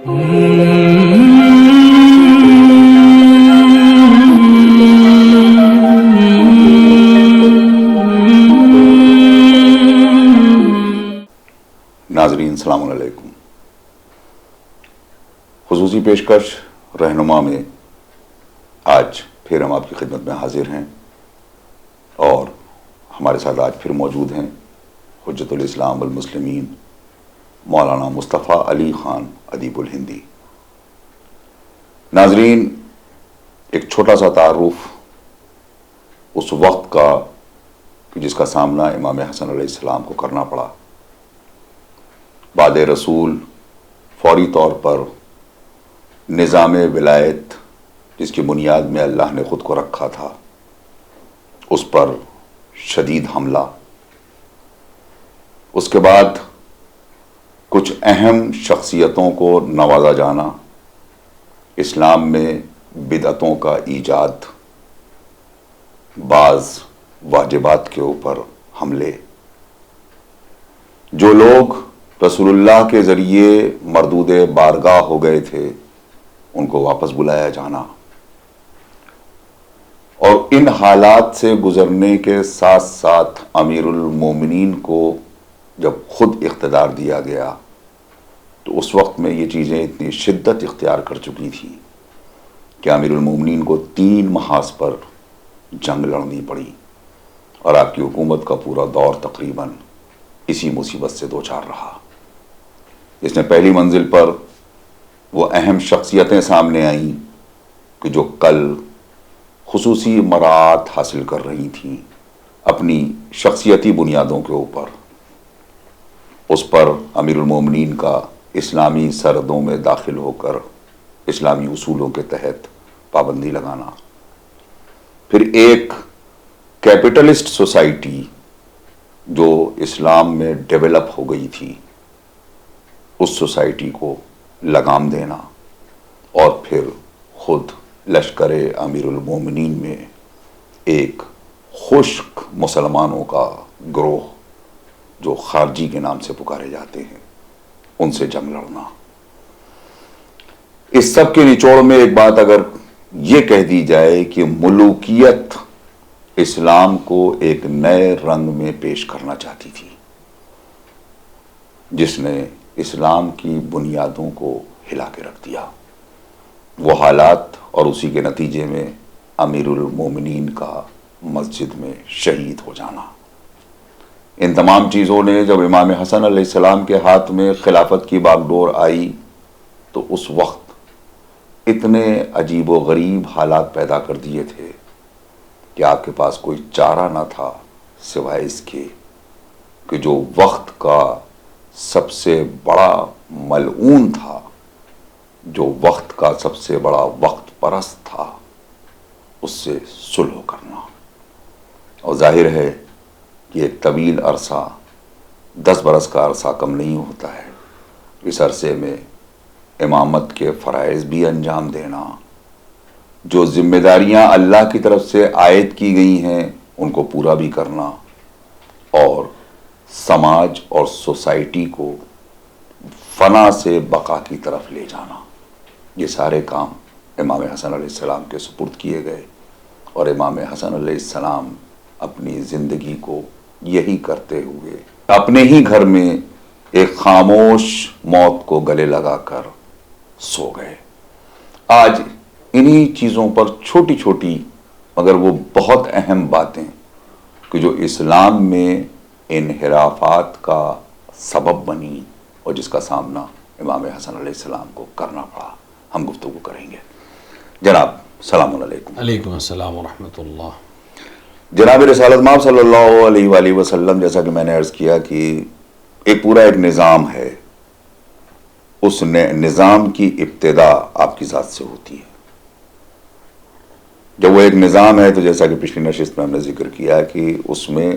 ناظرین السلام علیکم۔ خصوصی پیشکش رہنما میں آج پھر ہم آپ کی خدمت میں حاضر ہیں اور ہمارے ساتھ آج پھر موجود ہیں حجت الاسلام والمسلمین مولانا مصطفیٰ علی خان ادیب الہندی۔ ناظرین، ایک چھوٹا سا تعارف اس وقت کا جس کا سامنا امام حسن علیہ السلام کو کرنا پڑا۔ بعد رسول فوری طور پر نظام ولایت جس کی بنیاد میں اللہ نے خود کو رکھا تھا اس پر شدید حملہ، اس کے بعد کچھ اہم شخصیتوں کو نوازا جانا، اسلام میں بدعتوں کا ایجاد، بعض واجبات کے اوپر حملے، جو لوگ رسول اللہ کے ذریعے مردود بارگاہ ہو گئے تھے ان کو واپس بلایا جانا، اور ان حالات سے گزرنے کے ساتھ ساتھ امیر المومنین کو جب خود اقتدار دیا گیا تو اس وقت میں یہ چیزیں اتنی شدت اختیار کر چکی تھیں کہ امیر المومنین کو 3 محاذ پر جنگ لڑنی پڑی اور آپ کی حکومت کا پورا دور تقریباً اسی مصیبت سے دوچار رہا۔ اس نے پہلی منزل پر وہ اہم شخصیتیں سامنے آئیں کہ جو کل خصوصی مراعات حاصل کر رہی تھیں اپنی شخصیتی بنیادوں کے اوپر، اس پر امیر المومنین کا اسلامی سرحدوں میں داخل ہو کر اسلامی اصولوں کے تحت پابندی لگانا، پھر ایک کیپٹلسٹ سوسائٹی جو اسلام میں ڈیولپ ہو گئی تھی اس سوسائٹی کو لگام دینا، اور پھر خود لشکر امیر المومنین میں ایک خشک مسلمانوں کا گروہ جو خارجی کے نام سے پکارے جاتے ہیں ان سے جنگ لڑنا۔ اس سب کے نچوڑ میں ایک بات اگر یہ کہہ دی جائے کہ ملوکیت اسلام کو ایک نئے رنگ میں پیش کرنا چاہتی تھی جس نے اسلام کی بنیادوں کو ہلا کے رکھ دیا، وہ حالات اور اسی کے نتیجے میں امیر المومنین کا مسجد میں شہید ہو جانا، ان تمام چیزوں نے جب امام حسن علیہ السلام کے ہاتھ میں خلافت کی باغ ڈور آئی تو اس وقت اتنے عجیب و غریب حالات پیدا کر دیے تھے کہ آپ کے پاس کوئی چارہ نہ تھا سوائے اس کے کہ جو وقت کا سب سے بڑا ملعون تھا، جو وقت کا سب سے بڑا وقت پرست تھا، اس سے صلح کرنا۔ اور ظاہر ہے کہ ایک طویل عرصہ 10 برس کا عرصہ کم نہیں ہوتا ہے، اس عرصے میں امامت کے فرائض بھی انجام دینا، جو ذمہ داریاں اللہ کی طرف سے عائد کی گئی ہیں ان کو پورا بھی کرنا، اور سماج اور سوسائٹی کو فنا سے بقا کی طرف لے جانا، یہ سارے کام امام حسن علیہ السلام کے سپرد کیے گئے، اور امام حسن علیہ السلام اپنی زندگی کو یہی کرتے ہوئے اپنے ہی گھر میں ایک خاموش موت کو گلے لگا کر سو گئے۔ آج انہی چیزوں پر چھوٹی چھوٹی مگر وہ بہت اہم باتیں کہ جو اسلام میں انحرافات کا سبب بنی اور جس کا سامنا امام حسن علیہ السلام کو کرنا پڑا، ہم گفتگو کریں گے۔ جناب السلام علیکم۔ علیکم السلام ورحمۃ اللہ۔ جناب رسالت مآب صلی اللہ علیہ وآلہ وسلم، جیسا کہ میں نے عرض کیا کہ ایک پورا ایک نظام ہے، اس نظام کی ابتدا آپ کی ذات سے ہوتی ہے۔ جب وہ ایک نظام ہے تو جیسا کہ پچھلی نشست میں ہم نے ذکر کیا کہ اس میں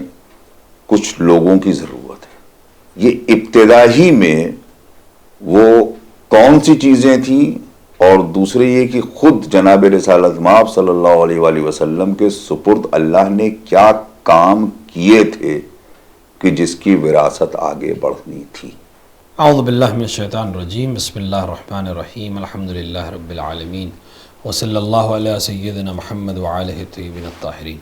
کچھ لوگوں کی ضرورت ہے۔ یہ ابتدا ہی میں وہ کون سی چیزیں تھیں، اور دوسرے یہ کہ خود جناب رسالت مآب صلی اللہ علیہ وآلہ وسلم کے سپرد اللہ نے کیا کام کیے تھے کہ جس کی وراثت آگے بڑھنی تھی۔ اعوذ باللہ من الشیطان الرجیم بسم اللہ الرحمن الرحیم الحمد للہ رب العالمین وصلی اللہ علیہ سیدنا محمد وآلہ الطیبین الطاہرین۔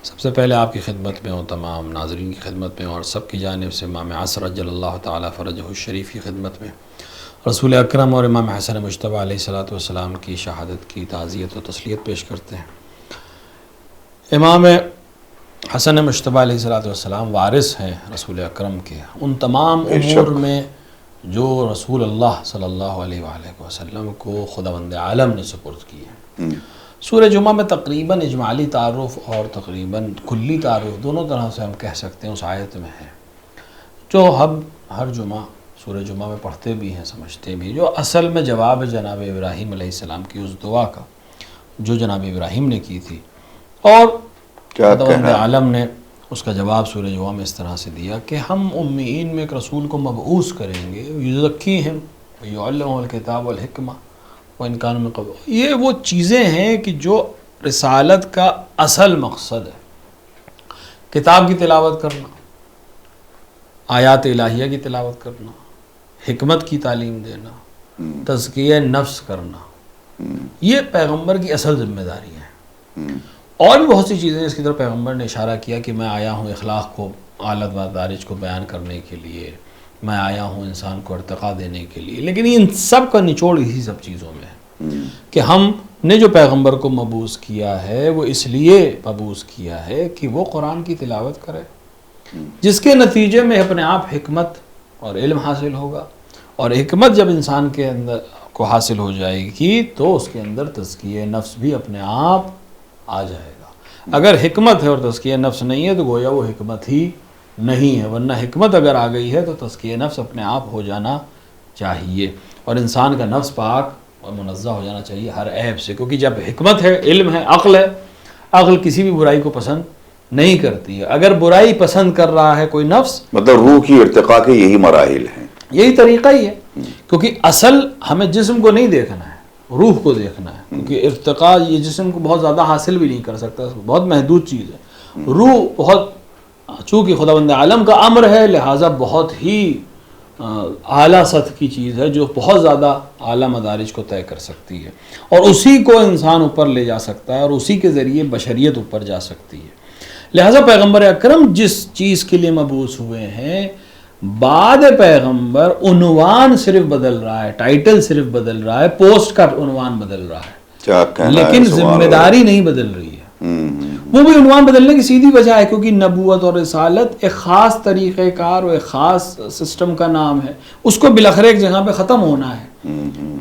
سب سے پہلے آپ کی خدمت میں ہوں، تمام ناظرین کی خدمت میں ہوں، اور سب کی جانب سے امام عصر عجل اللہ تعالیٰ فرجہ الشریف کی خدمت میں رسول اکرم اور امام حسن مجتبیٰ علیہ السلام کی شہادت کی تعزیت و تسلیت پیش کرتے ہیں۔ امام حسن مجتبیٰ علیہ السلام وارث ہیں رسول اکرم کے، ان تمام امور میں جو رسول اللہ صلی اللہ علیہ وآلہ وسلم کو خداوند عالم نے سپرد کی ہے۔ سورہ جمعہ میں تقریباً اجمالی تعارف اور تقریباً کلی تعارف دونوں طرح سے ہم کہہ سکتے ہیں اس آیت میں ہے، جو ہم ہر جمعہ سورہ جمعہ میں پڑھتے بھی ہیں، سمجھتے بھی، جو اصل میں جواب جناب ابراہیم علیہ السلام کی اس دعا کا جو جناب ابراہیم نے کی تھی، اور خداوند عالم نے اس کا جواب سورہ جمعہ میں اس طرح سے دیا کہ ہم امیین میں ایک رسول کو مبعوث کریں گے، یزکیہم ویعلمہم الکتاب والحکمہ وان کانوا من قبل۔ یہ وہ چیزیں ہیں کہ جو رسالت کا اصل مقصد ہے، کتاب کی تلاوت کرنا، آیات الہیہ کی تلاوت کرنا، حکمت کی تعلیم دینا، تزکیہ نفس کرنا، یہ پیغمبر کی اصل ذمہ داری ہے۔ اور بھی بہت سی چیزیں اس کی طرف پیغمبر نے اشارہ کیا کہ میں آیا ہوں اخلاق کو، اعلیٰ مدارج کو بیان کرنے کے لیے، میں آیا ہوں انسان کو ارتقا دینے کے لیے، لیکن ان سب کا نچوڑ اسی سب چیزوں میں ہے کہ ہم نے جو پیغمبر کو مبعوث کیا ہے وہ اس لیے مبعوث کیا ہے کہ وہ قرآن کی تلاوت کرے، جس کے نتیجے میں اپنے آپ حکمت اور علم حاصل ہوگا، اور حکمت جب انسان کے اندر کو حاصل ہو جائے گی تو اس کے اندر تزکیہ نفس بھی اپنے آپ آ جائے گا۔ اگر حکمت ہے اور تزکیہ نفس نہیں ہے تو گویا وہ حکمت ہی نہیں ہے، ورنہ حکمت اگر آ گئی ہے تو تزکیہ نفس اپنے آپ ہو جانا چاہیے، اور انسان کا نفس پاک اور منزہ ہو جانا چاہیے ہر عیب سے، کیونکہ جب حکمت ہے، علم ہے، عقل کسی بھی برائی کو پسند نہیں کرتی ہے۔ اگر برائی پسند کر رہا ہے کوئی نفس، مطلب روح کی ارتقاء کے یہی مراحل ہیں، یہی طریقہ ہی ہے، کیونکہ اصل ہمیں جسم کو نہیں دیکھنا ہے، روح کو دیکھنا ہے، کیونکہ ارتقاء یہ جسم کو بہت زیادہ حاصل بھی نہیں کر سکتا، بہت محدود چیز ہے۔ روح بہت، چونکہ خداوند عالم کا امر ہے لہٰذا بہت ہی اعلیٰ سطح کی چیز ہے جو بہت زیادہ اعلیٰ مدارج کو طے کر سکتی ہے، اور اسی کو انسان اوپر لے جا سکتا ہے، اور اسی کے ذریعے بشریت اوپر جا سکتی ہے۔ لہٰذا پیغمبر اکرم جس چیز کے لیے مبعوث ہوئے ہیں، بعد پیغمبر عنوان صرف بدل رہا ہے، ٹائٹل صرف بدل رہا ہے، پوسٹ کا عنوان بدل رہا ہے، لیکن ذمہ داری نہیں بدل رہی ہے۔ وہ بھی عنوان بدلنے کی سیدھی وجہ ہے کیونکہ نبوت اور رسالت ایک خاص طریقہ کار اور ایک خاص سسٹم کا نام ہے، اس کو بالآخر ایک جگہ پہ ختم ہونا ہے،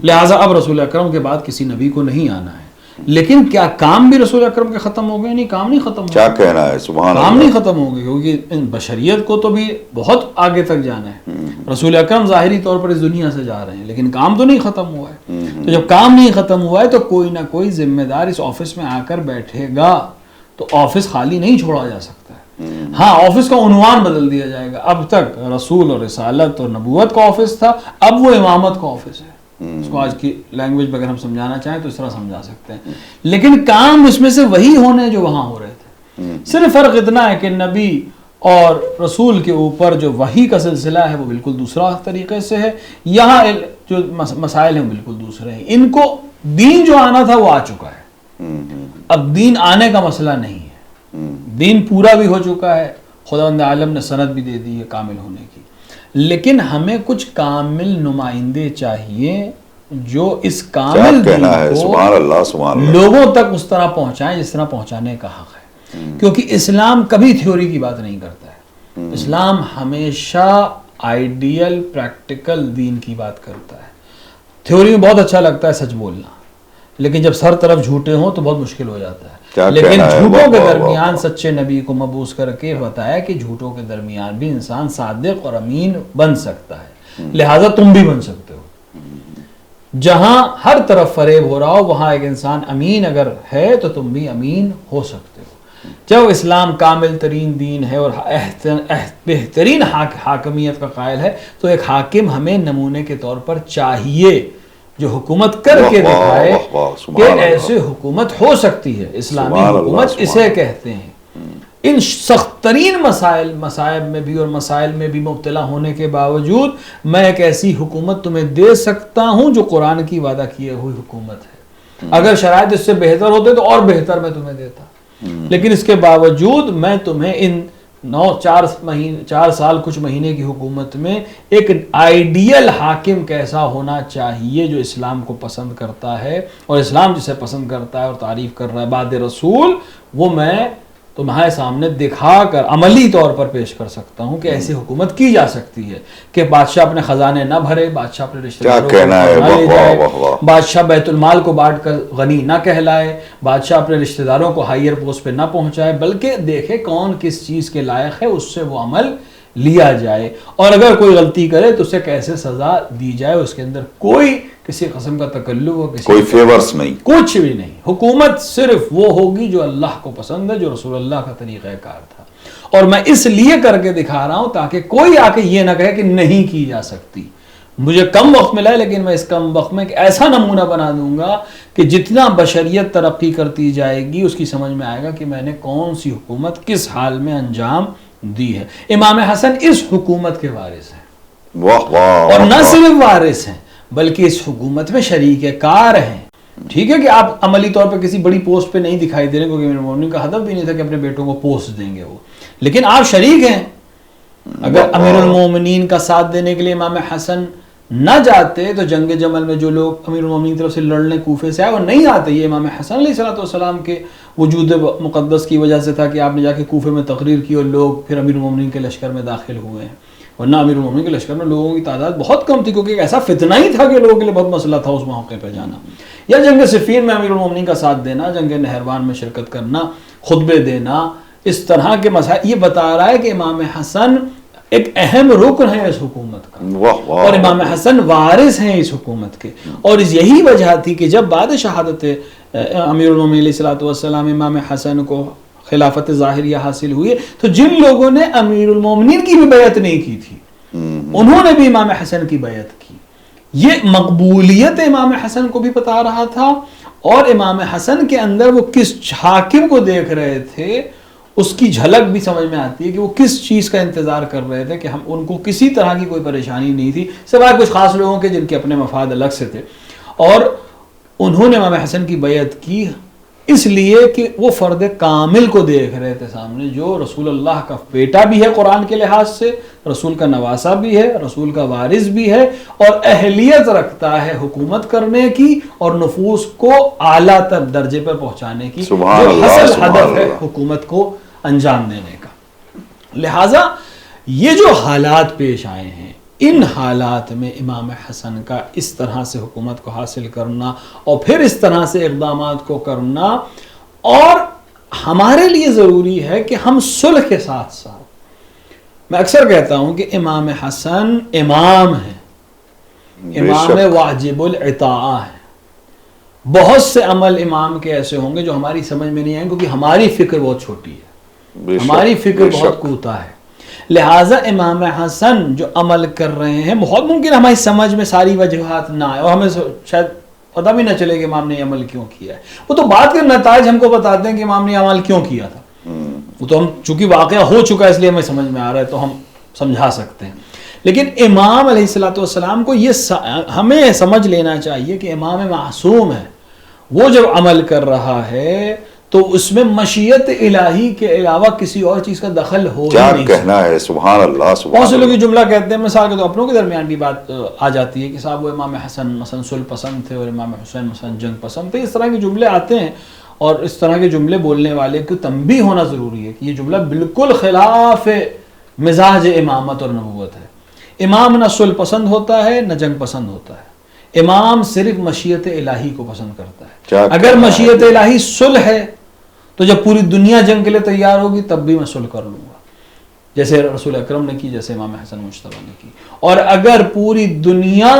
لہٰذا اب رسول اکرم کے بعد کسی نبی کو نہیں آنا ہے۔ لیکن کیا کام بھی رسول اکرم کے ختم ہو گئے؟ نہیں، کام نہیں ختم ہو گئے، کیا کہنا ہے، سبحان اللہ، کام نہیں ختم ہو گئے، کیونکہ بشریت کو تو بھی بہت آگے تک جانا ہے۔ رسول اکرم ظاہری طور پر اس دنیا سے جا رہے ہیں لیکن کام تو نہیں ختم ہوا ہے، تو جب کام نہیں ختم ہوا ہے تو کوئی نہ کوئی ذمہ دار اس آفس میں آ کر بیٹھے گا، تو آفس خالی نہیں چھوڑا جا سکتا ہے۔ ہاں، آفس کا عنوان بدل دیا جائے گا، اب تک رسول اور رسالت اور نبوت کا آفس تھا، اب وہ امامت کا آفس ہے۔ اس کو آج کی لینگویج میں اگر ہم سمجھانا چاہیں تو اس طرح سمجھا سکتے ہیں، لیکن کام اس میں سے وہی ہونے جو وہاں ہو رہے تھے۔ صرف فرق اتنا ہے کہ نبی اور رسول کے اوپر جو وحی کا سلسلہ ہے وہ بالکل دوسرا طریقے سے ہے، یہاں جو مسائل ہیں وہ بالکل دوسرے ہیں۔ ان کو دین جو آنا تھا وہ آ چکا ہے، اب دین آنے کا مسئلہ نہیں ہے، دین پورا بھی ہو چکا ہے، خداوند عالم نے سند بھی دے دی ہے کامل ہونے کی، لیکن ہمیں کچھ کامل نمائندے چاہیے جو اس کامل دین کو لوگوں تک اس طرح پہنچائیں جس طرح پہنچانے کا حق ہے، کیونکہ اسلام کبھی تھیوری کی بات نہیں کرتا ہے، اسلام ہمیشہ آئیڈیل پریکٹیکل دین کی بات کرتا ہے۔ تھیوری میں بہت اچھا لگتا ہے سچ بولنا، لیکن جب سر طرف جھوٹے ہوں تو بہت مشکل ہو جاتا ہے۔ لیکن جھوٹوں کے درمیان سچے نبی کو مبعوث کر کے بتایا کہ جھوٹوں کے درمیان بھی انسان صادق اور امین بن سکتا ہے، لہٰذا تم بھی بن سکتے ہو۔ جہاں ہر طرف فریب ہو رہا ہو وہاں ایک انسان امین اگر ہے تو تم بھی امین ہو سکتے ہو۔ جب اسلام کامل ترین دین ہے اور بہترین حاکمیت کا قائل ہے تو ایک حاکم ہمیں نمونے کے طور پر چاہیے جو حکومت کر کے دکھائے کہ ایسے حکومت ہو سکتی ہے، اسلامی حکومت اسے کہتے ہیں۔ ان سخت ترین مصائب میں بھی اور مسائل میں بھی مبتلا ہونے کے باوجود میں ایک ایسی حکومت تمہیں دے سکتا ہوں جو قرآن کی وعدہ کیے ہوئی حکومت ہے. اگر شرائط اس سے بہتر ہوتے تو اور بہتر میں تمہیں دیتا, لیکن اس کے باوجود میں تمہیں ان 4 سال کچھ مہینے کی حکومت میں ایک آئیڈیل حاکم کیسا ہونا چاہیے جو اسلام کو پسند کرتا ہے اور اسلام جسے پسند کرتا ہے اور تعریف کر رہا ہے بعد رسول, وہ میں تمہارے سامنے دکھا کر عملی طور پر پیش کر سکتا ہوں کہ ایسی حکومت کی جا سکتی ہے کہ بادشاہ اپنے خزانے نہ بھرے, بادشاہ اپنے رشتہ داروں کو نہ لے جائے, بادشاہ بیت المال کو بانٹ کر غنی نہ کہلائے, بادشاہ اپنے رشتہ داروں کو ہائیر پوسٹ پہ نہ پہنچائے, بلکہ دیکھے کون کس چیز کے لائق ہے اس سے وہ عمل لیا جائے, اور اگر کوئی غلطی کرے تو اسے کیسے سزا دی جائے, اس کے اندر کوئی کسی قسم کا تکلف ہو, کوئی فیورز نہیں, کچھ بھی نہیں. حکومت صرف وہ ہوگی جو اللہ کو پسند ہے, جو رسول اللہ کا طریقہ کار تھا, اور میں اس لیے کر کے دکھا رہا ہوں تاکہ کوئی آ کے یہ نہ کہے کہ نہیں کی جا سکتی. مجھے کم وقت ملا ہے لیکن میں اس کم وقت میں ایک ایسا نمونہ بنا دوں گا کہ جتنا بشریت ترقی کرتی جائے گی اس کی سمجھ میں آئے گا کہ میں نے کون سی حکومت کس حال میں انجام دی ہے. امام حسن اس حکومت کے وارث ہیں, اور نہ صرف وارث ہیں بلکہ اس حکومت میں شریک کار ہیں. ٹھیک ہے کہ آپ عملی طور پہ کسی بڑی پوسٹ پہ نہیں دکھائی دے رہے, کیونکہ امیر المومنین کا ہدف بھی نہیں تھا کہ اپنے بیٹوں کو پوسٹ دیں گے وہ, لیکن آپ شریک ہیں. اگر امیر المومنین کا ساتھ دینے کے لیے امام حسن نہ جاتے تو جنگ جمل میں جو لوگ امیر المومنین کی طرف سے لڑنے کوفے سے آئے وہ نہیں آتے. یہ امام حسن علیہ السلام کے وجود مقدس کی وجہ سے تھا کہ آپ نے جا کے کوفے میں تقریر کی اور لوگ پھر امیر المومنین کے لشکر میں داخل ہوئے ہیں, ورنہ امیر المومنین کے لشکر میں لوگوں کی تعداد بہت کم تھی, کیونکہ ایک ایسا فتنہ ہی تھا کہ لوگوں کے لیے بہت مسئلہ تھا اس موقع پہ جانا. یا جنگ صفین میں امیر المومنین کا ساتھ دینا, جنگ نہروان میں شرکت کرنا, خطبے دینا, اس طرح کے مسائل. یہ بتا رہا ہے کہ امام حسن ایک اہم رکن ہے اس حکومت کا, اور امام حسن وارث ہیں اس حکومت کے. اور یہی وجہ تھی کہ جب بعد شہادت امیر المومنین علیہ السلام امام حسن کو خلافت ظاہریہ حاصل ہوئی تو جن لوگوں نے امیر المومنین کی بھی بیعت نہیں کی تھی انہوں نے بھی امام حسن کی بیعت کی. یہ مقبولیت امام حسن کو بھی بتا رہا تھا, اور امام حسن کے اندر وہ کس حاکم کو دیکھ رہے تھے اس کی جھلک بھی سمجھ میں آتی ہے کہ وہ کس چیز کا انتظار کر رہے تھے, کہ ہم ان کو کسی طرح کی کوئی پریشانی نہیں تھی سوائے کچھ خاص لوگوں کے جن کے اپنے مفاد الگ سے تھے. اور انہوں نے امام حسن کی بیعت کی اس لیے کہ وہ فرد کامل کو دیکھ رہے تھے سامنے, جو رسول اللہ کا بیٹا بھی ہے قرآن کے لحاظ سے, رسول کا نواسا بھی ہے, رسول کا وارث بھی ہے, اور اہلیت رکھتا ہے حکومت کرنے کی اور نفوس کو اعلیٰ تر درجے پر پہنچانے کی, جو اصل ہدف ہے حکومت کو انجام دینے کا. لہٰذا یہ جو حالات پیش آئے ہیں, ان حالات میں امام حسن کا اس طرح سے حکومت کو حاصل کرنا اور پھر اس طرح سے اقدامات کو کرنا, اور ہمارے لیے ضروری ہے کہ ہم صلح کے ساتھ ساتھ, میں اکثر کہتا ہوں کہ امام حسن امام ہیں, امام واجب العطاء ہیں. بہت سے عمل امام کے ایسے ہوں گے جو ہماری سمجھ میں نہیں آئیں کیونکہ ہماری فکر بہت چھوٹی ہے, ہماری فکر بہت کوتا ہے. لہٰذا امام حسن جو عمل کر رہے ہیں بہت ممکن ہماری سمجھ میں ساری وجوہات نہ آئے, اور ہمیں شاید پتہ بھی نہ چلے کہ امام نے عمل کیوں کیا ہے. وہ تو بات کے نتائج ہم کو بتاتے ہیں کہ امام نے عمل کیوں کیا تھا, وہ تو ہم چونکہ واقعہ ہو چکا ہے اس لیے ہمیں سمجھ میں آ رہا ہے تو ہم سمجھا سکتے ہیں. لیکن امام علیہ السلام کو یہ ہمیں سمجھ لینا چاہیے کہ امام معصوم ہے, وہ جب عمل کر رہا ہے تو اس میں مشیت الہی کے علاوہ کسی اور چیز کا دخل ہو کیا کہنا ہے. سبحان اللہ. بہت سے لوگ یہ جملہ کہتے ہیں, مثال کے تو اپنوں کے درمیان بھی بات آ جاتی ہے کہ صاحب وہ امام حسن مثلا صلح پسند تھے اور امام حسین مثلا جنگ پسند تھے. اس طرح کے جملے آتے ہیں, اور اس طرح کے جملے بولنے والے کو تنبیہ ہونا ضروری ہے کہ یہ جملہ بالکل خلاف مزاج امامت اور نبوت ہے. امام نہ صلح پسند ہوتا ہے نہ جنگ پسند ہوتا ہے, امام صرف مشیت الہی کو پسند کرتا ہے. اگر مشیت الہی صلح ہے تو جب پوری دنیا جنگ کے لیے تیار ہوگی تب بھی میں صلح کر لوں گا, جیسے رسول اکرم نے کی, جیسے امام حسن مجتبی نے کی. اور اگر پوری دنیا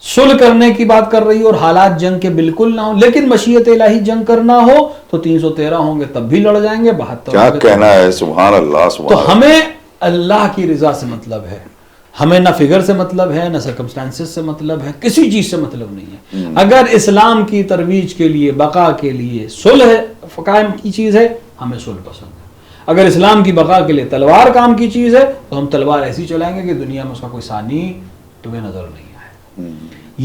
صلح کرنے کی بات کر رہی ہو اور حالات جنگ کے بالکل نہ ہو لیکن مشیت الہی جنگ کرنا ہو تو 313 ہوں گے تب بھی لڑ جائیں گے, 72 کیا کہنا ہے. سبحان اللہ. تو ہمیں اللہ کی رضا سے مطلب ہے, ہمیں نہ فگر سے مطلب ہے نہ سرکمسٹانسز سے مطلب ہے, کسی چیز سے مطلب نہیں ہے. اگر اسلام کی ترویج کے لیے بقا کے لیے صلح قائم کی چیز ہے ہمیں صلح پسند ہے. اگر اسلام کی بقا کے لیے تلوار کام کی چیز ہے تو ہم تلوار ایسی چلائیں گے کہ دنیا میں اس کا کوئی ثانی تمہیں نظر نہیں آئے.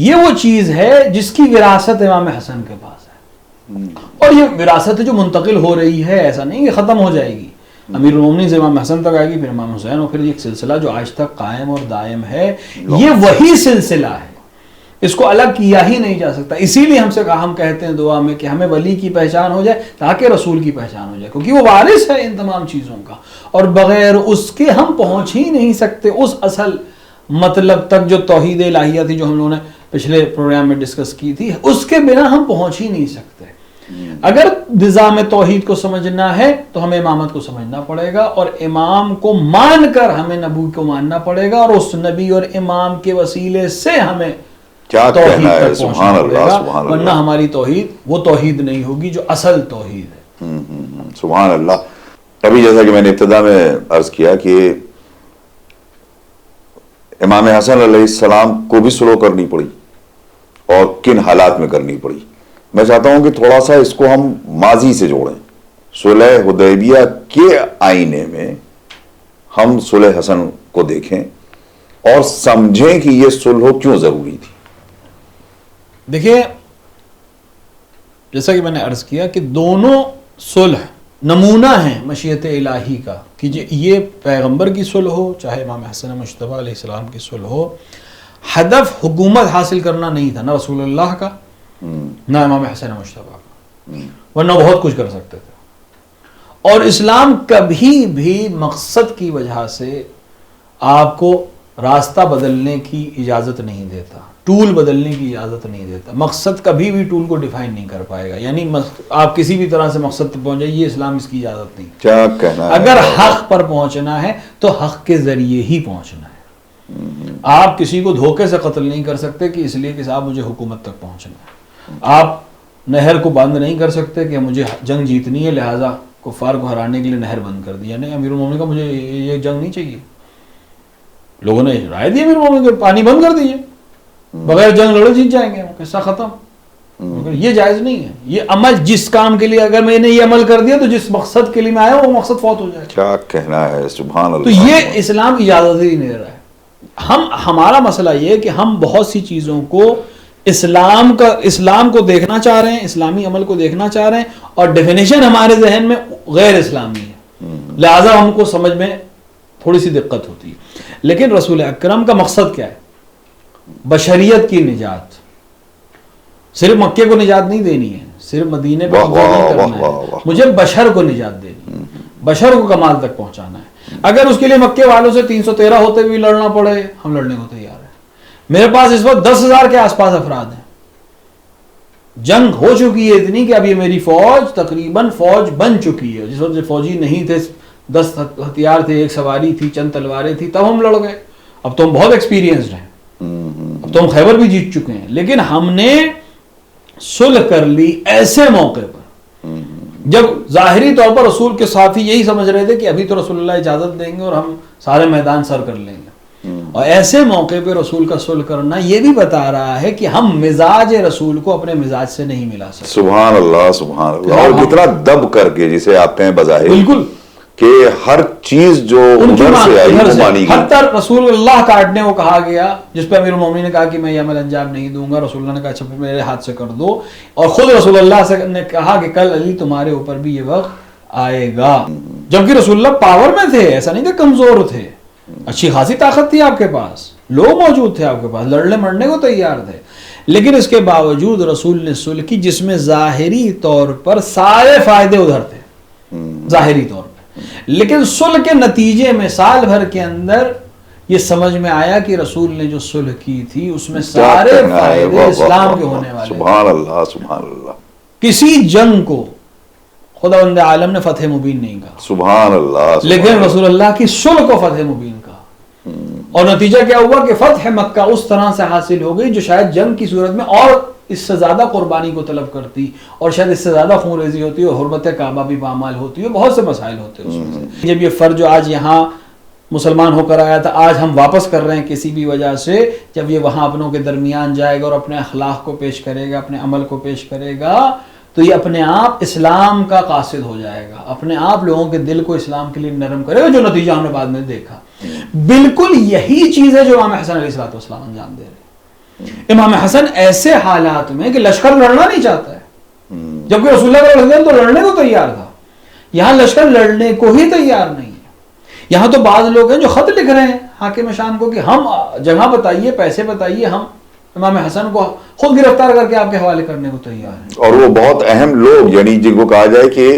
یہ وہ چیز ہے جس کی وراثت امام حسن کے پاس ہے, اور یہ وراثت جو منتقل ہو رہی ہے, ایسا نہیں کہ ختم ہو جائے گی. امیر المومنین سے امام حسن تک آئے گی, پھر امام حسین, اور پھر ایک سلسلہ جو آج تک قائم اور دائم ہے, یہ وہی سلسلہ ہے, اس کو الگ کیا ہی نہیں جا سکتا. اسی لیے ہم کہتے ہیں دعا میں کہ ہمیں ولی کی پہچان ہو جائے تاکہ رسول کی پہچان ہو جائے, کیونکہ وہ وارث ہے ان تمام چیزوں کا, اور بغیر اس کے ہم پہنچ ہی نہیں سکتے اس اصل مطلب تک جو توحید الہیہ تھی, جو ہم لوگوں نے پچھلے پروگرام میں ڈسکس کی تھی. اس کے بنا ہم پہنچ ہی نہیں سکتے. اگر نظام توحید کو سمجھنا ہے تو ہمیں امامت کو سمجھنا پڑے گا, اور امام کو مان کر ہمیں نبی کو ماننا پڑے گا, اور اس نبی اور امام کے وسیلے سے ہمیں کیا توحید کہنا ہے. تک سبحان پہنچنا پڑے اللہ, گا, سبحان ورنہ اللہ, ہماری توحید وہ توحید نہیں ہوگی جو اصل توحید ہے. سبحان اللہ. ابھی جیسا کہ میں نے ابتدا میں عرض کیا کہ امام حسن علیہ السلام کو بھی سلو کرنی پڑی, اور کن حالات میں کرنی پڑی. میں چاہتا ہوں کہ تھوڑا سا اس کو ہم ماضی سے جوڑیں. صلح حدیبیہ کے آئینے میں ہم صلح حسن کو دیکھیں اور سمجھیں کہ یہ صلح کیوں ضروری تھی. دیکھیے, جیسا کہ میں نے عرض کیا کہ دونوں صلح نمونہ ہیں مشیت الہی کا, کہ یہ پیغمبر کی صلح ہو چاہے امام حسن مجتبیٰ علیہ السلام کی صلح ہو, ہدف حکومت حاصل کرنا نہیں تھا, نہ رسول اللہ کا نہ امام حسن مجتبیٰ کا, ورنہ بہت کچھ کر سکتے تھے. اور اسلام کبھی بھی مقصد کی وجہ سے آپ کو راستہ بدلنے کی اجازت نہیں دیتا, ٹول بدلنے کی اجازت نہیں دیتا. مقصد کبھی بھی ٹول کو ڈیفائن نہیں کر پائے گا, یعنی آپ کسی بھی طرح سے مقصد تک پہنچ جائیے, اسلام اس کی اجازت نہیں. کیا کہنا ہے. اگر حق پر پہنچنا ہے تو حق کے ذریعے ہی پہنچنا ہے. آپ کسی کو دھوکے سے قتل نہیں کر سکتے کہ اس لیے کہ صاحب مجھے حکومت تک پہنچنا ہے. آپ نہر کو بند نہیں کر سکتے کہ مجھے جنگ جیتنی ہے لہٰذا کفار کو ہرانے کے لیے نہر بند کر دیا. نہیں, امیر المومنین کا مجھے یہ جنگ نہیں چاہیے. لوگوں نے رائے دی امیر المومنین کو پانی بند کر دیجیے, بغیر جنگ لڑے جیت جائیں گے, قصہ ختم. یہ جائز نہیں ہے. یہ عمل جس کام کے لیے اگر میں نے یہ عمل کر دیا تو جس مقصد کے لیے میں آیا وہ مقصد فوت ہو جائے. کیا کہنا ہے. سبحان اللہ. تو یہ اسلام اجازت ہی نہیں دے رہا ہے. ہمارا مسئلہ یہ ہے کہ ہم بہت سی چیزوں کو اسلام کو دیکھنا چاہ رہے ہیں, اسلامی عمل کو دیکھنا چاہ رہے ہیں, اور ڈیفینیشن ہمارے ذہن میں غیر اسلامی ہے, لہذا ہم کو سمجھ میں تھوڑی سی دقت ہوتی ہے. لیکن رسول اکرم کا مقصد کیا ہے؟ بشریت کی نجات. صرف مکے کو نجات نہیں دینی ہے, صرف مدینے پہ نہیں کرنا ہے, مجھے بشر کو نجات دینی ہے, بشر کو کمال تک پہنچانا ہے. اگر اس کے لیے مکے والوں سے 313 ہوتے ہوئے لڑنا پڑے, ہم لڑنے کو تیار ہیں. میرے پاس اس وقت 10,000 کے آس پاس افراد ہیں. جنگ ہو چکی ہے اتنی کہ اب یہ میری فوج تقریباً فوج بن چکی ہے. جس وقت فوجی نہیں تھے, 10 ہتھیار تھے, ایک سواری تھی, چند تلواریں تھی, تب ہم لڑ گئے. اب تو ہم بہت ایکسپیرینسڈ ہیں, اب تو ہم خیبر بھی جیت چکے ہیں. لیکن ہم نے صلح کر لی ایسے موقع پر جب ظاہری طور پر رسول کے ساتھی یہی سمجھ رہے تھے کہ ابھی تو رسول اللہ اجازت دیں گے اور ہم سارے میدان سر کر لیں گے. اور ایسے موقع پہ رسول کا صلح کرنا یہ بھی بتا رہا ہے کہ ہم مزاج رسول کو اپنے مزاج سے نہیں ملا سکتے. سبحان اللہ, سبحان اللہ. اور کتنا دب کر کے جسے آتے ہیں بظاہر, بالکل, کہ ہر چیز جو ادھر سے آئی وہ مانی گئی. حتی رسول اللہ کاٹنے کو کہا گیا, جس پہ امیر المومنین نے کہا کہ میں یہ عمل انجام نہیں دوں گا. رسول اللہ نے کہا اچھا پھر میرے ہاتھ سے کر دو, اور خود رسول اللہ سے نے کہا کہ کل علی تمہارے اوپر بھی یہ وقت آئے گا. جبکہ رسول اللہ پاور میں تھے, ایسا نہیں کہ کمزور تھے, اچھی خاصی طاقت تھی آپ کے پاس, لوگ موجود تھے آپ کے پاس, لڑنے مرنے کو تیار تھے. لیکن اس کے باوجود رسول نے صلح کی جس میں ظاہری طور پر سارے فائدے ادھر تھے, ظاہری طور پر. لیکن صلح کے نتیجے میں سال بھر کے اندر یہ سمجھ میں آیا کہ رسول نے جو صلح کی تھی اس میں سارے فائدے اسلام کے ہونے والے. سبحان اللہ, سبحان اللہ. کسی جنگ کو خداوند عالم نے فتح مبین نہیں کہا, سبحان اللہ, لیکن رسول اللہ کی صلح کو فتح مبین کہا. اور نتیجہ کیا ہوا کہ فتح مکہ اس طرح سے حاصل ہو گئی جو شاید جنگ کی صورت میں اور اس سے زیادہ قربانی کو طلب کرتی, اور شاید اس سے زیادہ خون ریزی ہوتی, اور حرمت کعبہ بھی پامال ہوتی, اور بہت سے مسائل ہوتے اس میں. جب یہ فرد جو آج یہاں مسلمان ہو کر آیا تھا, آج ہم واپس کر رہے ہیں کسی بھی وجہ سے, جب یہ وہاں اپنوں کے درمیان جائے گا اور اپنے اخلاق کو پیش کرے گا, اپنے عمل کو پیش کرے گا, تو یہ اپنے آپ اسلام کا قاصد ہو جائے گا، اپنے آپ لوگوں کے دل کو اسلام کے لیے نرم کرے گا، جو نتیجہ ہم نے بعد میں دیکھا۔ بالکل یہی چیز ہے جو امام حسن علیہ السلام انجام دے رہے۔ امام حسن ایسے حالات میں کہ لشکر لڑنا نہیں چاہتا ہے، جبکہ رسول اللہ صلی اللہ علیہ وسلم تو لڑنے کو تیار تھا، یہاں لشکر لڑنے کو ہی تیار نہیں ہے۔ یہاں تو بعض لوگ ہیں جو خط لکھ رہے ہیں حاکم شام کو کہ ہم جگہ بتائیے، پیسے بتائیے، ہم امام حسن کو خود گرفتار کر کے آپ کے حوالے کرنے کو تیار ہیں۔ اور وہ بہت اہم لوگ، یعنی جن کو کہا جائے کہ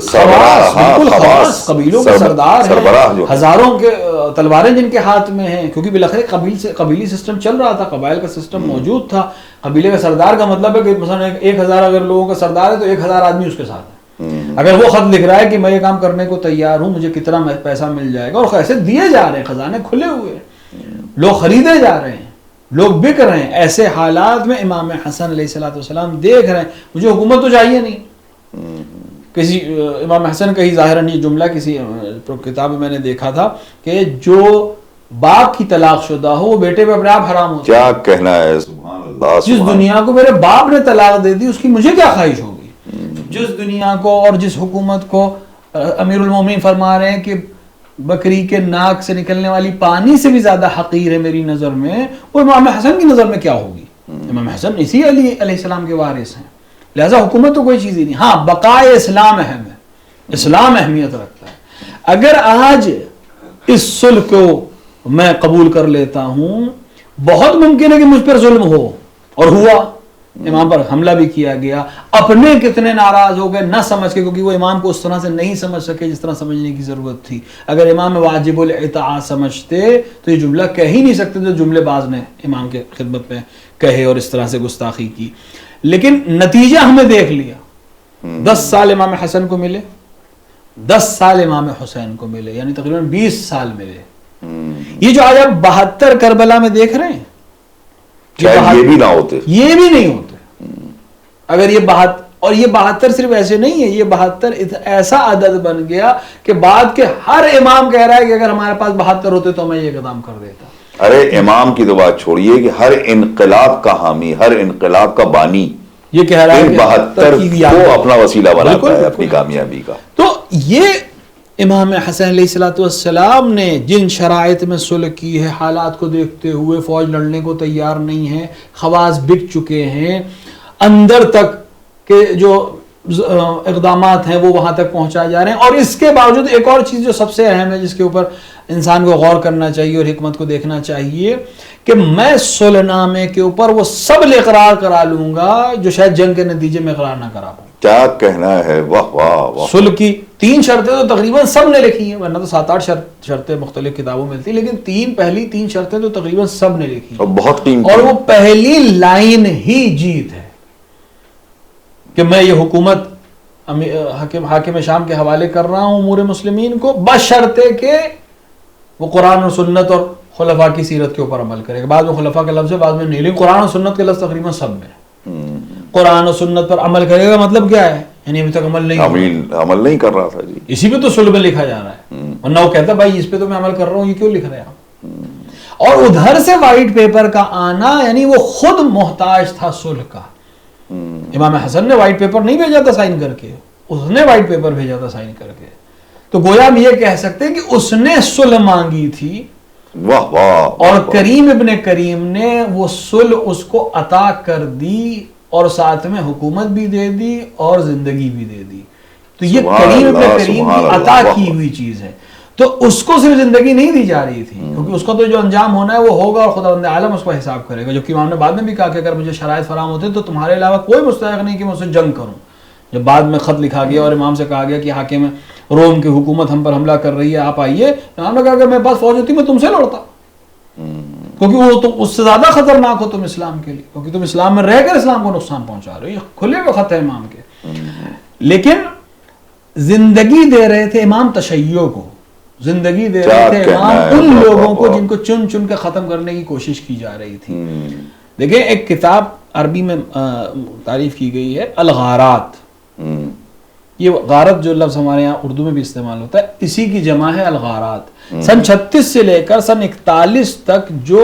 خواص قبیلوں کے سردار ہیں، ہزاروں کے تلواریں جن کے ہاتھ میں ہیں، کیونکہ بالاخره قبیلی سسٹم چل رہا تھا، قبائل کا سسٹم موجود تھا۔ قبیلے کا سردار کا مطلب ہے کہ مثلا 1000 اگر لوگوں کا سردار ہے تو 1000 آدمی اس کے ساتھ ہے۔ اگر وہ خط لکھ رہا ہے کہ میں یہ کام کرنے کو تیار ہوں، مجھے کتنا پیسہ مل جائے گا، اور ایسے دیے جا رہے ہیں، خزانے کھلے ہوئے ہیں، لوگ خریدے جا رہے ہیں، لوگ بک رہے ہیں، ایسے حالات میں امام حسن علیہ السلام دیکھ رہے ہیں مجھے حکومت تو چاہیے نہیں۔ کسی امام حسن کا ہی ظاہراً یہ جملہ کسی کتاب میں میں نے دیکھا تھا کہ جو باپ کی طلاق شدہ ہو وہ بیٹے پہ اپنے آپ حرام ہوتا ہے۔ کیا کہنا ہے، سبحان اللہ۔ جس دنیا کو میرے باپ نے طلاق دے دی اس کی مجھے کیا خواہش ہوگی؟ جس دنیا کو اور جس حکومت کو امیر المومنین فرما رہے ہیں کہ بکری کے ناک سے نکلنے والی پانی سے بھی زیادہ حقیر ہے میری نظر میں، وہ امام حسن کی نظر میں کیا ہوگی؟ امام حسن اسی علی علیہ السلام کے وارث ہیں، لہذا حکومت تو کوئی چیز ہی نہیں۔ ہاں بقائے اسلام اہم ہے، اسلام اہمیت رکھتا ہے۔ اگر آج اس صلح کو میں قبول کر لیتا ہوں، بہت ممکن ہے کہ مجھ پر ظلم ہو، اور ہوا، امام پر حملہ بھی کیا گیا، اپنے کتنے ناراض ہو گئے نہ سمجھ کے، کیونکہ وہ امام کو اس طرح سے نہیں سمجھ سکے جس طرح سمجھنے کی ضرورت تھی۔ اگر امام واجب الاطاعت سمجھتے تو یہ جملہ کہہ ہی نہیں سکتے جو جملے باز نے امام کے خدمت میں کہے اور اس طرح سے گستاخی کی۔ لیکن نتیجہ ہمیں دیکھ لیا، 10 سال امام حسن کو ملے، 10 سال امام حسین کو ملے، یعنی تقریباً 20 سال ملے۔ یہ جو آج آپ 72 کربلا میں دیکھ رہے ہیں، یہ بھی نہ ہوتے، یہ بھی نہیں ہوتے اگر یہ 72 صرف ایسے نہیں ہے، یہ 72 ایسا عدد بن گیا کہ بعد کے ہر امام کہہ رہا ہے کہ اگر ہمارے پاس 72 ہوتے تو میں یہ اقدام کر دیتا۔ ارے امام کی تو بات چھوڑیے کہ ہر انقلاب کا حامی، ہر انقلاب کا بانی یہ کہہ رہا ہے کہ 72 کو اپنا وسیلہ بناتا ہے اپنی کامیابی کا۔ تو یہ امام حسن علیہ السلام نے جن شرائط میں صلح کی ہے، حالات کو دیکھتے ہوئے فوج لڑنے کو تیار نہیں ہے، خواص بک چکے ہیں، اندر تک کے جو اقدامات ہیں وہ وہاں تک پہنچائے جا رہے ہیں، اور اس کے باوجود ایک اور چیز جو سب سے اہم ہے جس کے اوپر انسان کو غور کرنا چاہیے اور حکمت کو دیکھنا چاہیے کہ میں صلح نامے کے اوپر وہ سب اقرار کرا لوں گا جو شاید جنگ کے نتیجے میں اقرار نہ کرا پاؤں۔ کیا کہنا ہے، واہ واہ واہ۔ صلح کی 3 شرطیں تو تقریباً سب نے لکھی ہیں، ورنہ تو 7-8 شرطیں مختلف کتابوں میں ملتی، لیکن پہلی 3 شرطیں تو تقریباً سب نے لکھی ہیں، بہت قیمتی، اور وہ پہلی لائن ہی جیت ہے کہ میں یہ حکومت حاکم شام کے حوالے کر رہا ہوں امور مسلمین کو، بشرطے کہ وہ قرآن و سنت اور خلفاء کی سیرت کے اوپر عمل کرے گا۔ بعد میں خلفاء کے لفظ ہے، بعد میں نہیں، لیکن قرآن و سنت کے لفظ تقریباً سب میں۔ قرآن و سنت پر عمل کرے گا مطلب کیا ہے؟ یعنی ابھی تک عمل نہیں کر رہا تھا جی، اسی پہ تو صلح میں لکھا جا رہا ہے، ورنہ وہ کہتا ہے بھائی اس پہ تو میں عمل کر رہا ہوں، یہ کیوں لکھ رہے ہیں آپ؟ اور ادھر سے وائٹ پیپر کا آنا، یعنی وہ خود محتاج تھا صلح کا۔ امام حسن نے وائٹ پیپر نہیں بھیجا تھا سائن کر کے، اس نے وائٹ پیپر بھیجا تھا سائن کر کے، تو گویا ہم یہ کہہ سکتے ہیں کہ اس نے صلح مانگی تھی، واہ واہ، اور کریم ابن کریم نے وہ صلح اس کو عطا کر دی، اور ساتھ میں حکومت بھی دے دی اور زندگی بھی دے دی۔ تو یہ کریم ابن کریم کی عطا کی ہوئی چیز ہے، تو اس کو صرف زندگی نہیں دی جا رہی تھی، کیونکہ اس کا تو جو انجام ہونا ہے وہ ہوگا، اور خداوند عالم اس کا حساب کرے گا۔ جبکہ امام نے بعد میں بھی کہا کہ اگر مجھے شرائط فراہم ہوتے تو تمہارے علاوہ کوئی مستحق نہیں کہ میں اس سے جنگ کروں۔ جب بعد میں خط لکھا گیا اور امام سے کہا گیا کہ حاکم روم کی حکومت ہم پر حملہ کر رہی ہے، آپ آئیے، امام نے کہا اگر میرے پاس فوج ہوتی میں تم سے لڑتا، کیونکہ وہ تم اس سے زیادہ خطرناک ہو تم اسلام کے لیے، کیونکہ تم اسلام میں رہ کر اسلام کو نقصان پہنچا رہے ہو، یہ کھلے ہوئے خط ہے امام کے۔ لیکن زندگی دے رہے تھے امام تشیع کو، زندگی دے رہے تھے امام ان لوگوں کو جن کو چن چن کے ختم کرنے کی کوشش کی جا رہی تھی۔ دیکھیں ایک کتاب عربی میں تعریف کی گئی ہے الغارات، یہ غارت جو لفظ ہمارے یہاں اردو میں بھی استعمال ہوتا ہے، اسی کی جمع ہے الغارات۔ سن 36 سے لے کر سن 41 تک جو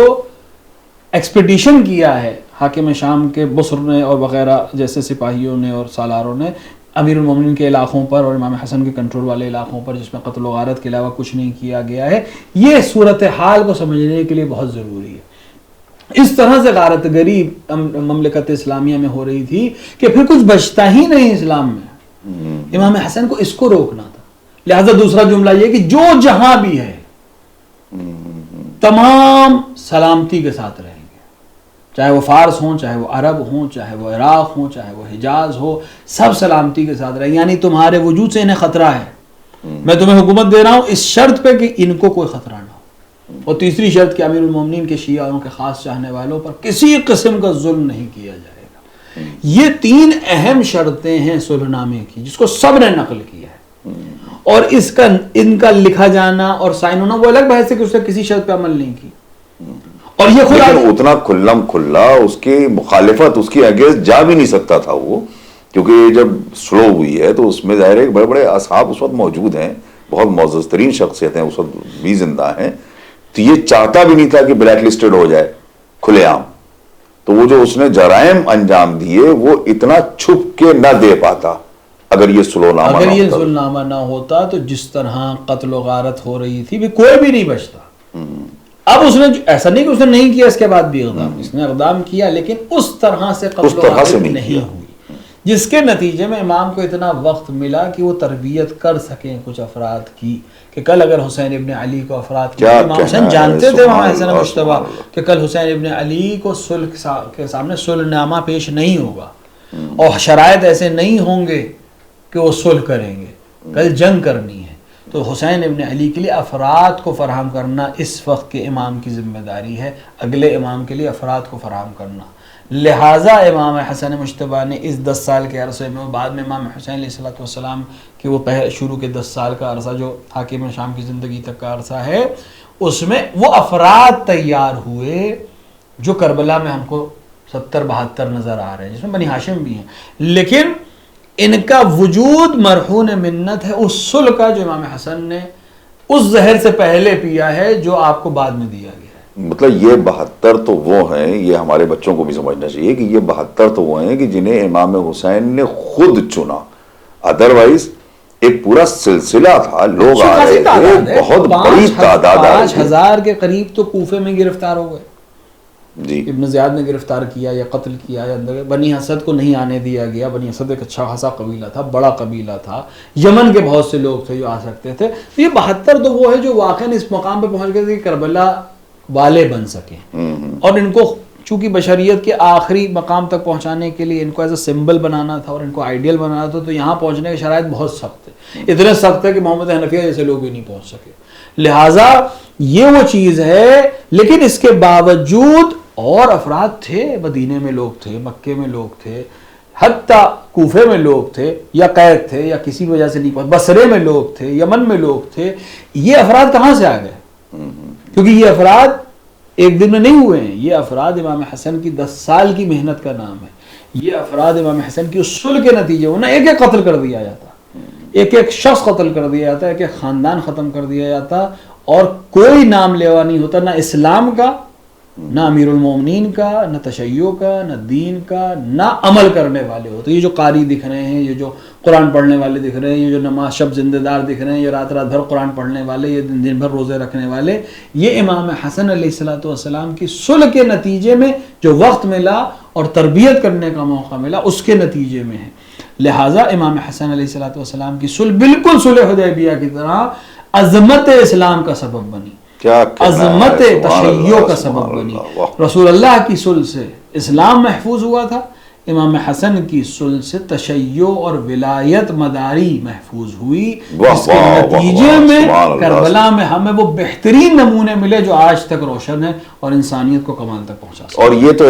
ایکسپیڈیشن کیا ہے حاکم شام کے بصر نے اور وغیرہ جیسے سپاہیوں نے اور سالاروں نے امیر المومنین کے علاقوں پر اور امام حسن کے کنٹرول والے علاقوں پر جس میں قتل و غارت کے علاوہ کچھ نہیں کیا گیا ہے، یہ صورتحال کو سمجھنے کے لیے بہت ضروری ہے۔ اس طرح سے غارت گری مملکت اسلامیہ میں ہو رہی تھی کہ پھر کچھ بچتا ہی نہیں اسلام میں۔ امام حسن کو اس کو روکنا تھا، لہذا دوسرا جملہ یہ کہ جو جہاں بھی ہے تمام سلامتی کے ساتھ رہیں گے، چاہے وہ فارس ہوں، چاہے وہ عرب ہوں، چاہے وہ عراق ہوں، چاہے وہ حجاز ہو، سب سلامتی کے ساتھ رہیں گے، یعنی تمہارے وجود سے انہیں خطرہ ہے، میں تمہیں حکومت دے رہا ہوں اس شرط پہ کہ ان کو کوئی خطرہ نہ ہو، اور تیسری شرط کہ امیر المومنین کے شیعہ اور ان کے خاص چاہنے والوں پر کسی قسم کا ظلم نہیں کیا جائے گا۔ یہ تین اہم شرطیں ہیں صلح نامے کی، جس کو سب نے نقل کیا ہے، اور اس کا ان کا لکھا جانا اور سائن ہونا وہ الگ بحث ہے کہ اس نے کسی شرط پہ عمل نہیں کی، اور یہ خود اتنا کھلم کھلا اس کی مخالفت اس کی اگینسٹ جا بھی نہیں سکتا تھا وہ، کیونکہ جب سلو ہوئی ہے تو اس میں ظاہر ہے بڑے بڑے اصحاب اس وقت موجود ہیں، بہت معزز ترین شخصیت ہیں اس وقت بھی زندہ ہیں، تو یہ چاہتا بھی نہیں تھا کہ بلیک لسٹڈ ہو جائے کھلے عام، تو وہ جو اس نے جرائم انجام دیے وہ اتنا چھپ کے نہ دے پاتا اگر یہ سلو نامہ نہ ہوتا تو جس طرح قتل و غارت ہو رہی تھی بھی کوئی بھی نہیں بچتا۔ اب اس نے ایسا نہیں کہ اس نے نہیں کیا، اس کے بعد بھی اقدام اس نے اقدام کیا، لیکن اس طرح سے قتل و غارت نہیں ہوئی، جس کے نتیجے میں امام کو اتنا وقت ملا کہ وہ تربیت کر سکیں کچھ افراد کی، کہ کل اگر حسین ابن علی کو افراد کی، امام حسین جانتے تھے امام حسن مجتبیٰ کہ کل حسین ابن علی کو صلح کے سامنے صلح نامہ پیش نہیں ہوگا اور شرائط ایسے نہیں ہوں گے کہ وہ صلح کریں گے، کل جنگ کرنی ہے، تو حسین ابن علی کے لیے افراد کو فراہم کرنا اس وقت کے امام کی ذمہ داری ہے، اگلے امام کے لیے افراد کو فراہم کرنا۔ لہٰذا امام حسن مجتبیٰ نے اس 10 سال کے عرصے میں، بعد میں امام حسین علیہ السلام کی وہ شروع کے 10 سال کا عرصہ جو حاکم شام کی زندگی تک کا عرصہ ہے، اس میں وہ افراد تیار ہوئے جو کربلا میں ہم کو 70-72 نظر آ رہے ہیں، جس میں بنی ہاشم بھی ہیں، لیکن ان کا وجود مرہون منت ہے اس صلح کا جو امام حسن نے اس زہر سے پہلے پیا ہے جو آپ کو بعد میں دیا گیا ہے۔ مطلب یہ 72 تو وہ ہیں، یہ ہمارے بچوں کو بھی سمجھنا چاہیے کہ یہ 72 تو وہ ہیں کہ جنہیں امام حسین نے خود چنا، ادروائز ایک پورا سلسلہ تھا، لوگ آ رہے تھے، بہت بڑی تعداد، 5000 کے قریب تو کوفے میں گرفتار ہو گئے، جی ابن زیاد نے گرفتار کیا یا قتل کیا یا اندر۔ بنی اسد کو نہیں آنے دیا گیا، بنی اسد ایک اچھا خاصا قبیلہ تھا، بڑا قبیلہ تھا، یمن کے بہت سے لوگ تھے جو آ سکتے تھے، تو یہ 72 تو وہ ہے جو واقعاً اس مقام پہ پہنچ گئے تھے کہ کربلا والے بن سکیں، اور ان کو چونکہ بشریت کے آخری مقام تک پہنچانے کے لیے ان کو ایز اے سمبل بنانا تھا اور ان کو آئیڈیل بنانا تھا، تو یہاں پہنچنے کے شرائط بہت سخت ہے، اتنے سخت ہے کہ محمد حنفیہ جیسے لوگ بھی نہیں پہنچ سکے، لہٰذا یہ وہ چیز ہے۔ لیکن اس کے باوجود اور افراد تھے، مدینے میں لوگ تھے، مکے میں لوگ تھے، حتیٰ کوفے میں لوگ تھے یا قید تھے یا کسی وجہ سے نہیں پہنچے، بصرے میں لوگ تھے، یمن میں لوگ تھے، یہ افراد کہاں سے آ گئے؟ کیونکہ یہ افراد ایک دن میں نہیں ہوئے ہیں، یہ افراد امام حسن کی 10 سال کی محنت کا نام ہے، یہ افراد امام حسن کی اس صلح کے نتیجے میں ایک ایک قتل کر دیا جاتا، ایک ایک شخص قتل کر دیا جاتا، ایک ایک خاندان ختم کر دیا جاتا، اور کوئی نام لیوا نہیں ہوتا، نہ اسلام کا، نہ امیر المومنین کا، نہ تشیع کا، نہ دین کا، نہ عمل کرنے والے ہوتے۔ یہ جو قاری دکھ رہے ہیں، یہ جو قرآن پڑھنے والے دکھ رہے ہیں، یہ جو نماز شب زندہ دار دکھ رہے ہیں، یہ رات رات بھر قرآن پڑھنے والے، یہ دن بھر روزے رکھنے والے، یہ امام حسن علیہ السلام کی صلح کے نتیجے میں جو وقت ملا اور تربیت کرنے کا موقع ملا اس کے نتیجے میں ہے۔ لہٰذا امام حسن علیہ السلام کی صلح بالکل صلح حدیبیہ کی طرح عظمت اسلام کا سبب بنی، عظمت تشیع کا سبب بنی۔ رسول اللہ کی صلح سے اسلام محفوظ ہوا تھا، امام حسن کی صلح سے تشیع اور ولایت مداری محفوظ ہوئی، جس کے نتیجے میں کربلا میں ہمیں وہ بہترین نمونے ملے جو آج تک روشن ہے اور انسانیت کو کمال تک پہنچا سکتے۔ اور یہ تو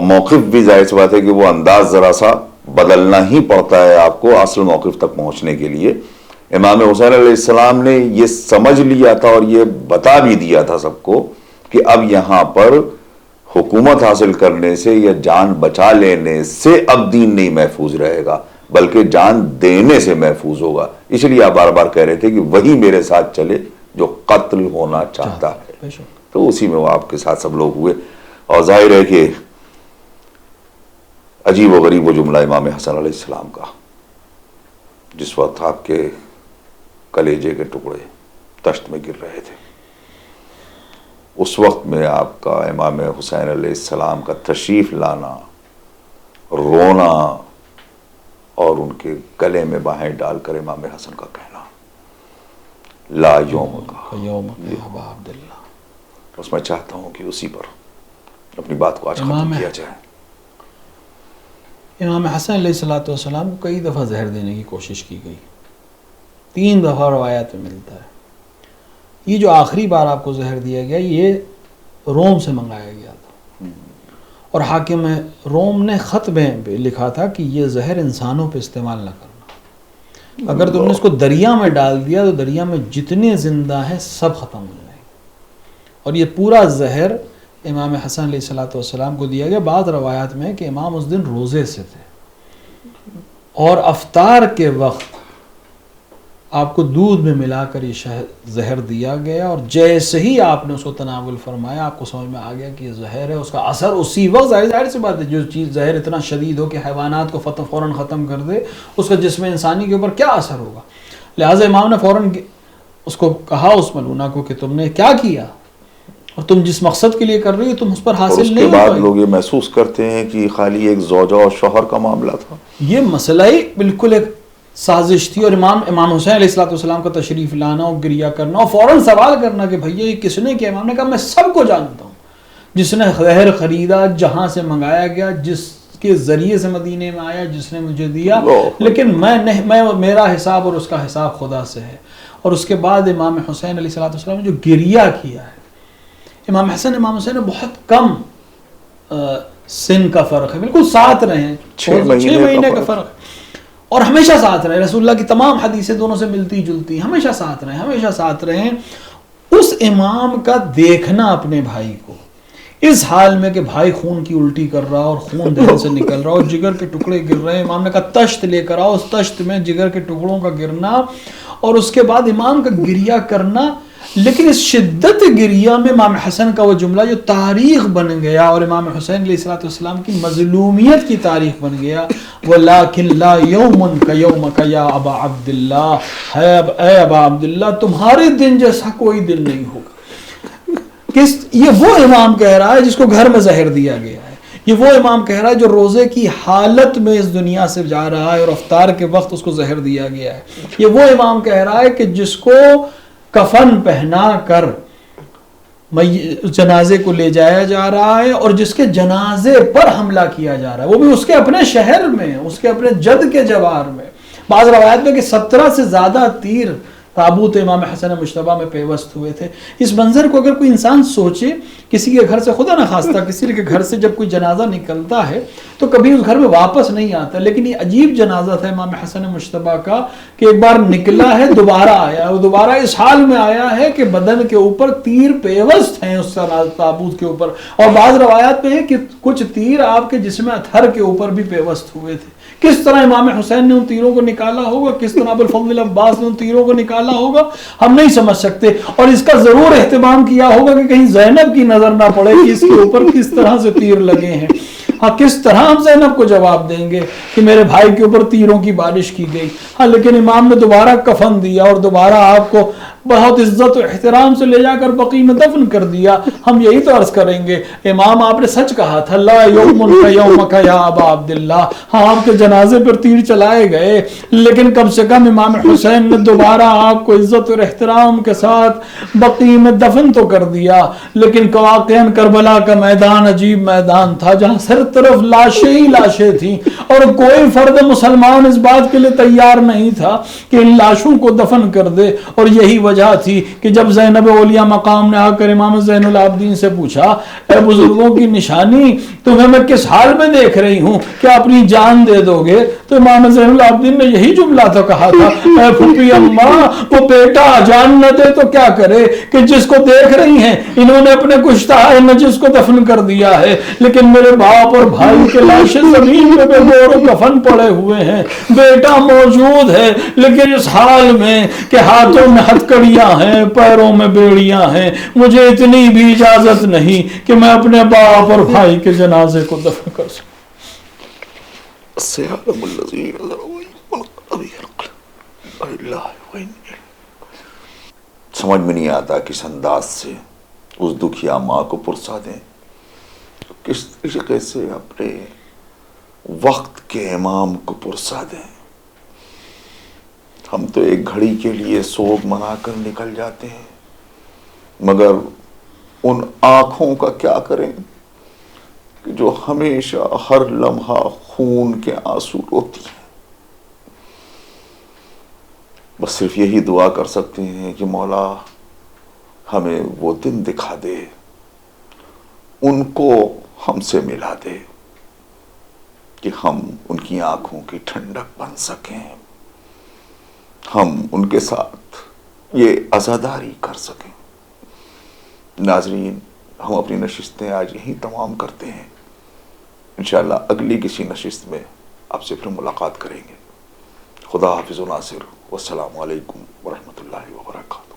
موقف بھی ظاہر سی بات ہے کہ وہ انداز ذرا سا بدلنا ہی پڑتا ہے آپ کو اصل موقف تک پہنچنے کے لیے۔ امام حسین علیہ السلام نے یہ سمجھ لیا تھا اور یہ بتا بھی دیا تھا سب کو کہ اب یہاں پر حکومت حاصل کرنے سے یا جان بچا لینے سے اب دین نہیں محفوظ رہے گا، بلکہ جان دینے سے محفوظ ہوگا۔ اس لیے آپ بار بار کہہ رہے تھے کہ وہی میرے ساتھ چلے جو قتل ہونا چاہتا ہے، تو اسی میں وہ آپ کے ساتھ سب لوگ ہوئے۔ اور ظاہر ہے کہ عجیب و غریب وہ جملہ امام حسن علیہ السلام کا، جس وقت آپ کے کلیجے کے ٹکڑے تشت میں گر رہے تھے، اس وقت میں آپ کا امام حسین علیہ السلام کا تشریف لانا، رونا اور ان کے گلے میں باہیں ڈال کر امام حسن کا کہنا لا یوم کا یوم ابا عبداللہ. بس میں چاہتا ہوں کہ اسی پر اپنی بات کو آج ختم کیا جائے. امام حسن علیہ السلام کو کئی دفعہ زہر دینے کی کوشش کی گئی، 3 دفعہ روایات میں ملتا ہے. یہ جو آخری بار آپ کو زہر دیا گیا یہ روم سے منگایا گیا تھا، اور حاکم روم نے خط میں لکھا تھا کہ یہ زہر انسانوں پہ استعمال نہ کرنا، اگر تم نے اس کو دریا میں ڈال دیا تو دریا میں جتنے زندہ ہیں سب ختم ہو جائیں گے. اور یہ پورا زہر امام حسن علیہ السلام کو دیا گیا. بعض روایات میں ہے کہ امام اس دن روزے سے تھے اور افطار کے وقت آپ کو دودھ میں ملا کر یہ زہر دیا گیا، اور جیسے ہی آپ نے اس کو تناول فرمایا آپ کو سمجھ میں آ گیا کہ یہ زہر ہے. اس کا اثر اسی وقت، ظاہر سی بات ہے، جو چیز زہر اتنا شدید ہو کہ حیوانات کو فوراً ختم کر دے، اس کا جسم انسانی کے اوپر کیا اثر ہوگا. لہٰذا امام نے فوراً اس کو کہا، اس ملونہ کو، کہ تم نے کیا کیا اور تم جس مقصد کے لیے کر رہی ہو تم اس پر حاصل نہیں ہو. اس کے بعد لوگ یہ محسوس کرتے ہیں کہ خالی ایک زوجہ اور شوہر کا معاملہ تھا. یہ مسئلہ ہی بالکل ایک سازش تھی. اور امام حسین علیہ السلام کا تشریف لانا اور گریہ کرنا اور فوراً سوال کرنا کہ بھیا یہ کس نے کیا. امام نے کہا میں سب کو جانتا ہوں، جس نے زہر خریدا، جہاں سے منگایا گیا، جس کے ذریعے سے مدینے میں آیا، جس نے مجھے دیا، لیکن میرا حساب اور اس کا حساب خدا سے ہے. اور اس کے بعد امام حسین علیہ السلام نے جو گریہ کیا ہے، امام حسن امام حسین بہت کم سن کا فرق ہے، بالکل ساتھ رہے ہیں، 6 مہینے کا فرق ہے، اور ہمیشہ ساتھ رہے. رسول اللہ کی تمام حدیثیں دونوں سے ملتی جلتی، ہمیشہ ساتھ رہے. اس امام کا دیکھنا اپنے بھائی کو اس حال میں کہ بھائی خون کی الٹی کر رہا اور خون دہن سے نکل رہا اور جگر کے ٹکڑے گر رہے ہیں. امام نے کہا تشت لے کر آؤ. اس تشت میں جگر کے ٹکڑوں کا گرنا اور اس کے بعد امام کا گریہ کرنا. لیکن اس شدت گریہ میں امام حسن کا وہ جملہ جو تاریخ بن گیا اور امام حسین علیہ السلام کی مظلومیت کی تاریخ بن گیا، وَلَٰكِن لَا يَوْمٌ كَيَوْمَكَ يَا أَبَا عَبْدِ اللَّهِ، ہے اے ابا عبداللہ تمہارے دن جیسا کوئی دن نہیں ہوگا. یہ وہ امام کہہ رہا ہے جس کو گھر میں زہر دیا گیا ہے. یہ وہ امام کہہ رہا ہے جو روزے کی حالت میں اس دنیا سے جا رہا ہے اور افطار کے وقت اس کو زہر دیا گیا ہے. یہ وہ امام کہہ رہا ہے کہ جس کو کفن پہنا کر جنازے کو لے جایا جا رہا ہے اور جس کے جنازے پر حملہ کیا جا رہا ہے، وہ بھی اس کے اپنے شہر میں، اس کے اپنے جد کے جوار میں. بعض روایت میں کہ 17 سے زیادہ تیر تابوت امام حسن مجتبیٰ میں پیوست ہوئے تھے. اس منظر کو اگر کوئی انسان سوچے، کسی کے گھر سے، خدا نخواستہ کسی کے گھر سے جب کوئی جنازہ نکلتا ہے تو کبھی اس گھر میں واپس نہیں آتا، لیکن یہ عجیب جنازہ تھا امام حسن مجتبیٰ کا کہ ایک بار نکلا ہے دوبارہ آیا ہے. وہ دوبارہ اس حال میں آیا ہے کہ بدن کے اوپر تیر پیوست ہیں اس تابوت کے اوپر، اور بعض روایات میں ہے کہ کچھ تیر آپ کے جسم اطہر کے اوپر بھی پیوست ہوئے تھے. کس طرح امام حسین نے ان تیروں کو نکالا ہوگا، کس طرح ابوالفضل عباس نے ان تیروں کو نکالا ہوگا، ہم نہیں سمجھ سکتے. اور اس کا ضرور اہتمام کیا ہوگا کہ کہیں زینب کی نظر نہ پڑے کہ اس کے اوپر کس طرح سے تیر لگے ہیں. ہاں کس طرح ہم زینب کو جواب دیں گے کہ میرے بھائی کے اوپر تیروں کی بارش کی گئی. ہاں لیکن امام نے دوبارہ کفن دیا اور دوبارہ آپ کو بہت عزت و احترام سے لے جا کر بقیع میں دفن کر دیا. ہم یہی تو عرض کریں گے امام آپ نے سچ کہا تھا، لا یوم یومک یا ابا عبداللہ. ہاں آپ کے جنازے پر تیر چلائے گئے لیکن کم سے کم امام حسین نے دوبارہ آپ کو عزت اور احترام کے ساتھ بقیع میں دفن تو کر دیا. لیکن واقعاً کربلا کا میدان عجیب میدان تھا جہاں ہر طرف لاشیں ہی لاشیں تھیں اور کوئی فرد مسلمان اس بات کے لیے تیار نہیں تھا کہ ان لاشوں کو دفن کر دے. اور یہی وجہ تھی کہ جب زینب اولیاء مقام نے آ کر امام زین العابدین سے پوچھا اے بزرگوں کی نشانی تمہیں میں کس حال میں دیکھ رہی ہوں، کیا اپنی جان دے دو گے؟ تو امام زین العابدین نے یہی جملہ تو کہا تھا، اے پھوپھی اماں وہ بیٹا جان نہ دے تو کیا کرے کہ جس کو دیکھ رہی ہیں انہوں نے اپنے کشتہ نجس کو دفن کر دیا ہے، لیکن میرے باپ اور بھائی کے لاشیں زمین میں بے گور و کفن پڑے ہوئے ہیں. بیٹا موجود ہے لیکن اس حال میں کہ ہاتھوں میں ہتھکڑیاں ہیں، پیروں میں بیڑیاں ہیں، مجھے اتنی بھی اجازت نہیں کہ میں اپنے باپ اور بھائی کے جنازے کو دفن کر سکوں. السيعلم الذي سمجھ میں نہیں آتا کس انداز سے اس دکھیا ماں کو پرسا دیں، کس طریقے سے اپنے وقت کے امام کو پرسا دیں۔ ہم تو ایک گھڑی کے لیے سوگ منا کر نکل جاتے ہیں، مگر ان آنکھوں کا کیا کریں کہ جو ہمیشہ ہر لمحہ خون کے آنسو روتی ہیں۔ بس صرف یہی دعا کر سکتے ہیں کہ مولا ہمیں وہ دن دکھا دے، ان کو ہم سے ملا دے کہ ہم ان کی آنکھوں کی ٹھنڈک بن سکیں، ہم ان کے ساتھ یہ عزاداری کر سکیں۔ ناظرین، ہم اپنی نشستیں آج یہیں تمام کرتے ہیں، انشاءاللہ اگلی کسی نشست میں آپ سے پھر ملاقات کریں گے۔ خدا حافظ و ناصر، والسلام علیکم ورحمۃ اللہ وبرکاتہ۔